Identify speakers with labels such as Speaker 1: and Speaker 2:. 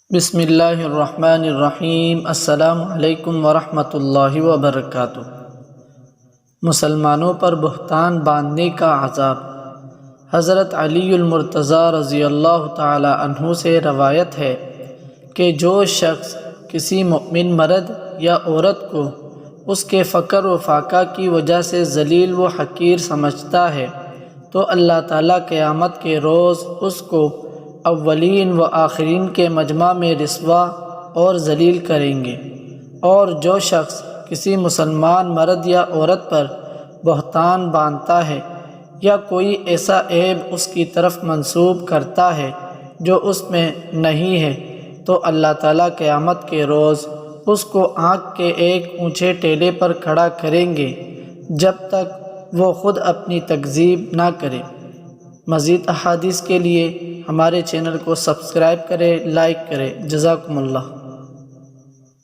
Speaker 1: بسم اللہ الرحمن الرحیم۔ السلام علیکم ورحمۃ اللہ وبرکاتہ۔ مسلمانوں پر بہتان باندھنے کا عذاب۔ حضرت علی المرتضیٰ رضی اللہ تعالی عنہ سے روایت ہے کہ جو شخص کسی مؤمن مرد یا عورت کو اس کے فقر و فاقہ کی وجہ سے ذلیل و حقیر سمجھتا ہے تو اللہ تعالیٰ قیامت کے روز اس کو اولین و آخرین کے مجمع میں رسوا اور ذلیل کریں گے۔ اور جو شخص کسی مسلمان مرد یا عورت پر بہتان باندھتا ہے یا کوئی ایسا عیب اس کی طرف منسوب کرتا ہے جو اس میں نہیں ہے تو اللہ تعالیٰ قیامت کے روز اس کو آنکھ کے ایک اونچے ٹیلے پر کھڑا کریں گے جب تک وہ خود اپنی تکذیب نہ کرے۔ مزید احادیث کے لیے ہمارے چینل کو سبسکرائب کریں، لائک کریں۔ جزاکم اللہ۔